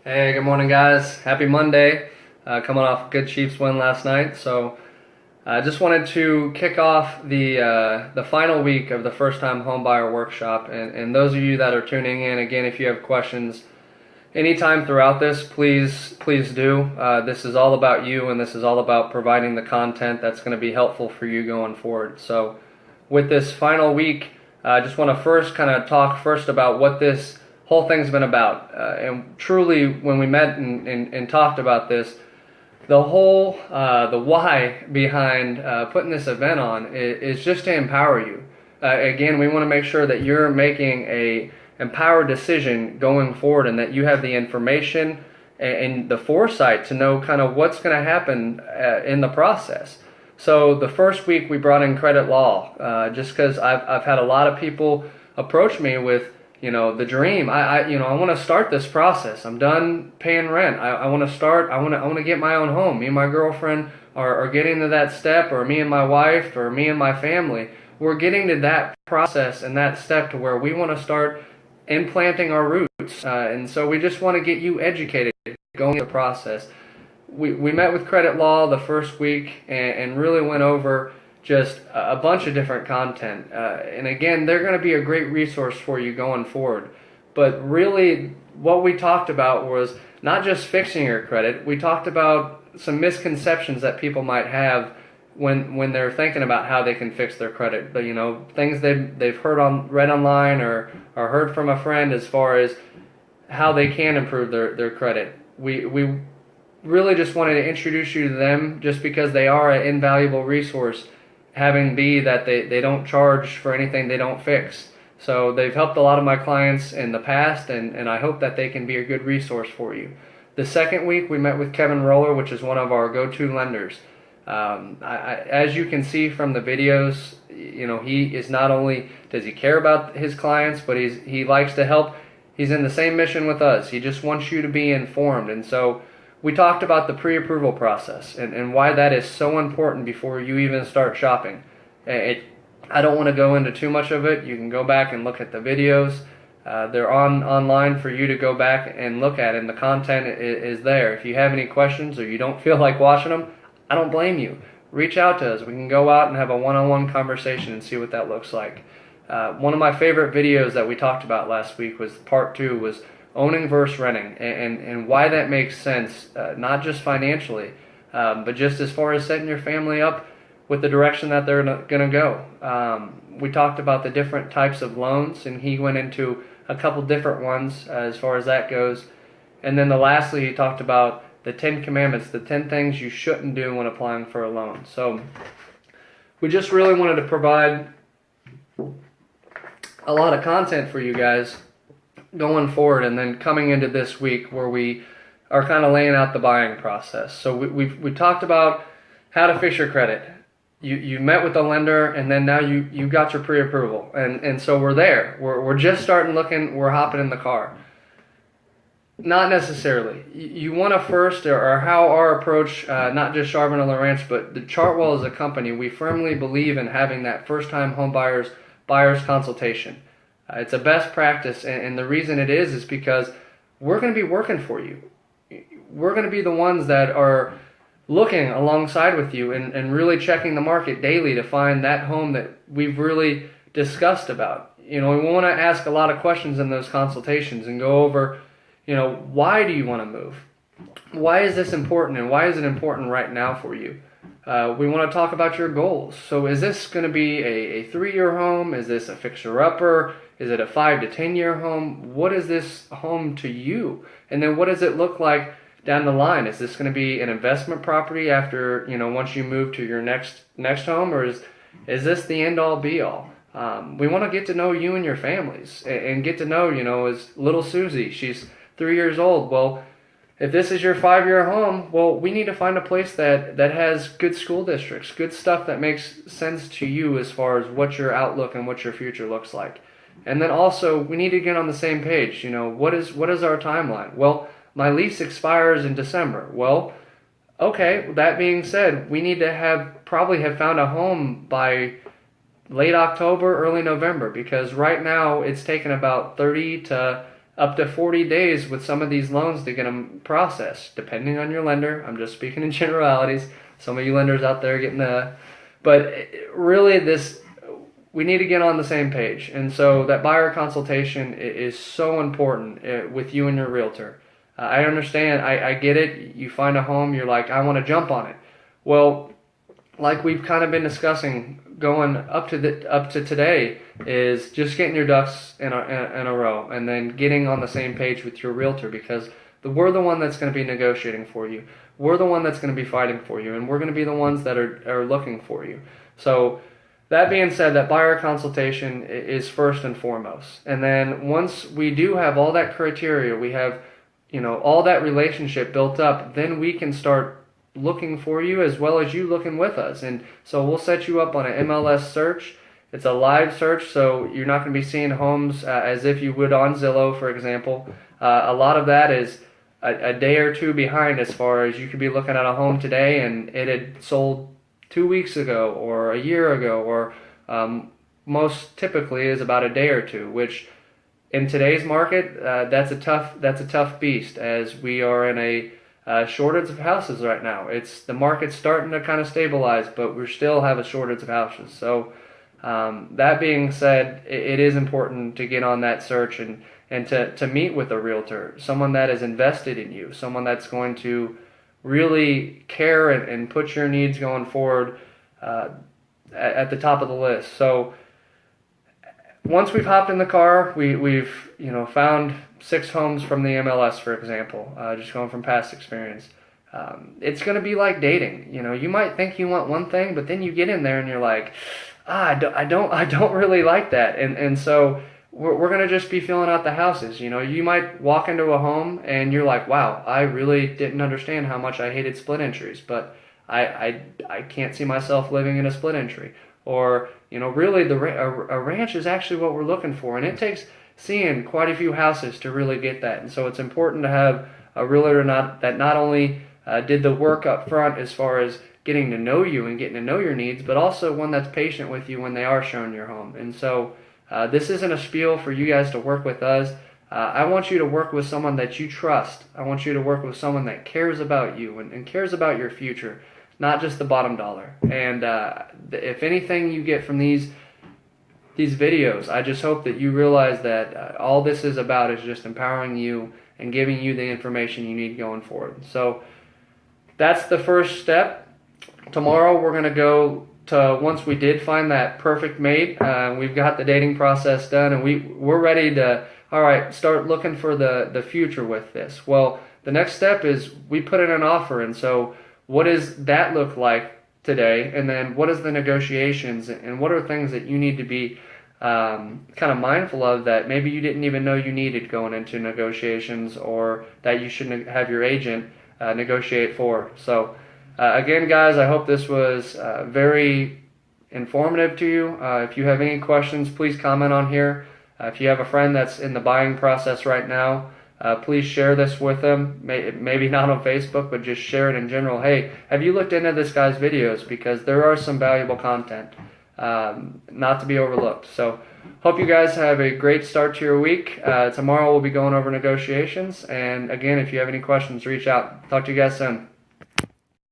Hey, good morning, guys. Happy Monday. Coming off a good Chiefs win last night. So I just wanted to kick off the final week of the first time homebuyer workshop. And those of you that are tuning in, again, if you have questions anytime throughout this, please do. This is all about you, and this is all about providing the content that's going to be helpful for you going forward. So with this final week, I just want to first kind of talk first about what this whole thing's been about. And truly, when we met and talked about this, the why behind putting this event on is just to empower you. Again, we want to make sure that you're making a empowered decision going forward, and that you have the information and the foresight to know kind of what's going to happen in the process. So the first week we brought in credit law, just because I've had a lot of people approach me with, the dream. I want to start this process. I'm done paying rent. I want to start. I want to get my own home. Me and my girlfriend are getting to that step, or me and my wife, or me and my family. We're getting to that process and that step to where we want to start implanting our roots. And so we just want to get you educated going through the process. We met with credit law the first week and really went over just a bunch of different content. And again, they're going to be a great resource for you going forward. But really, what we talked about was not just fixing your credit. We talked about some misconceptions that people might have when they're thinking about how they can fix their credit. But, things they've read online or heard from a friend as far as how they can improve their credit. We really just wanted to introduce you to them just because they are an invaluable resource, having be that they don't charge for anything they don't fix. So they've helped a lot of my clients in the past, and I hope that they can be a good resource for you. The second week we met with Kevin Roller, which is one of our go-to lenders. As you can see from the videos, he is not only does he care about his clients, but he likes to help. He's in the same mission with us. He just wants you to be informed. And so we talked about the pre-approval process and why that is so important before you even start shopping. I don't want to go into too much of it. You can go back and look at the videos. They're online for you to go back and look at, and the content is there. If you have any questions or you don't feel like watching them, I don't blame you. Reach out to us. We can go out and have a one-on-one conversation and see what that looks like. One of my favorite videos that we talked about last week was part 2, was owning versus renting, and why that makes sense, not just financially, but just as far as setting your family up with the direction that they're going to go. We talked about the different types of loans, and he went into a couple different ones as far as that goes. And then lastly, he talked about the 10 commandments, the 10 things you shouldn't do when applying for a loan. So we just really wanted to provide a lot of content for you guys going forward, and then coming into this week where we are kind of laying out the buying process. So we talked about how to fix your credit. You met with the lender, and then now you got your pre-approval, and so we're there. We're just starting looking. We're hopping in the car. Not necessarily. You want to first, or how our approach, not just Charbon and Lawrence, but the Chartwell as a company, we firmly believe in having that first-time home buyer's consultation. It's a best practice, and the reason it is because we're going to be working for you. We're going to be the ones that are looking alongside with you and really checking the market daily to find that home that we've really discussed about. We want to ask a lot of questions in those consultations and go over, why do you want to move? Why is this important, and why is it important right now for you? We want to talk about your goals. So is this going to be a 3-year home? Is this a fixer-upper? Is it a 5 to 10-year home? What is this home to you? And then what does it look like down the line? Is this going to be an investment property after, once you move to your next home? Or is this the end-all, be-all? We want to get to know you and your families and get to know, as little Susie. She's 3 years old. Well, if this is your 5-year home, well, we need to find a place that has good school districts, good stuff that makes sense to you as far as what your outlook and what your future looks like. And then also, we need to get on the same page. What is our timeline? Well, my lease expires in December. Well, okay, that being said, we need to probably have found a home by late October, early November, because right now it's taken about 30 to up to 40 days with some of these loans to get them processed, depending on your lender. I'm just speaking in generalities. Some of you lenders out there getting but really we need to get on the same page. And so that buyer consultation is so important with you and your realtor. I understand, I get it. You find a home, you're like, I want to jump on it. Well, like we've kind of been discussing going up to today, is just getting your ducks in a row and then getting on the same page with your realtor, because we're the one that's going to be negotiating for you. We're the one that's going to be fighting for you, and we're going to be the ones that are looking for you. So that being said, that buyer consultation is first and foremost. And then once we do have all that criteria, we have, all that relationship built up, then we can start looking for you as well as you looking with us. And so we'll set you up on an MLS search. It's a live search, so you're not going to be seeing homes as if you would on Zillow, for example. A lot of that is a day or two behind, as far as you could be looking at a home today and it had sold 2 weeks ago or a year ago, or most typically is about a day or two, which in today's market, that's a tough beast, as we are in a shortage of houses right now. The market's starting to kind of stabilize, but we still have a shortage of houses. So that being said, it is important to get on that search and to meet with a realtor, someone that is invested in you, someone that's going to really care and put your needs going forward at the top of the list. So once we've hopped in the car, we've found 6 homes from the MLS, for example, just going from past experience. It's going to be like dating. You might think you want one thing, but then you get in there and you're like, I don't really like that. And so we're going to just be filling out the houses. You might walk into a home and you're like, wow, I really didn't understand how much I hated split entries, but I can't see myself living in a split entry. Or, really a ranch is actually what we're looking for. And it takes seeing quite a few houses to really get that. And so it's important to have a realtor that not only did the work up front as far as getting to know you and getting to know your needs, but also one that's patient with you when they are showing your home. And so this isn't a spiel for you guys to work with us. I want you to work with someone that you trust. I want you to work with someone that cares about you and cares about your future, not just the bottom dollar. And if anything you get from these videos, I just hope that you realize that all this is about is just empowering you and giving you the information you need going forward. So that's the first step. Tomorrow we're going to go to, once we did find that perfect mate, we've got the dating process done, and we're ready to, all right, start looking for the future with this. Well, the next step is we put in an offer, and so what does that look like today? And then what is the negotiations, and what are things that you need to be kind of mindful of that maybe you didn't even know you needed going into negotiations, or that you should have your agent negotiate for. So again, guys, I hope this was very informative to you. If you have any questions, please comment on here. If you have a friend that's in the buying process right now, please share this with them. Maybe not on Facebook, but just share it in general. Hey, have you looked into this guy's videos? Because there are some valuable content, not to be overlooked. So hope you guys have a great start to your week. Tomorrow we'll be going over negotiations. And again, if you have any questions, reach out. Talk to you guys soon.